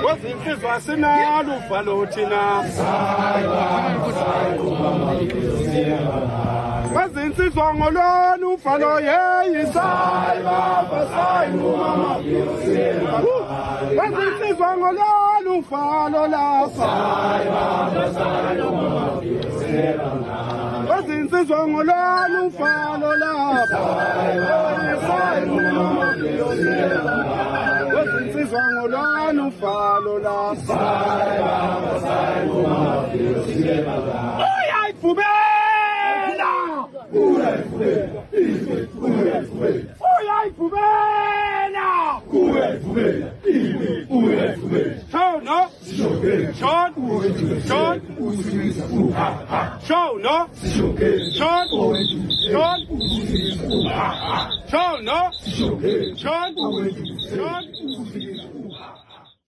Kwezinsizwa sinalo uvalo thina kwezinsizwa ngolwani uvalo yeyisayi baba sayi mama kwezinsizwa ngolwani uvalo lapha kwezinsizwa ngolwani uvalo lapha kwezinsizwa ngolwani uvalo lapha uyayivumela show no show no show no show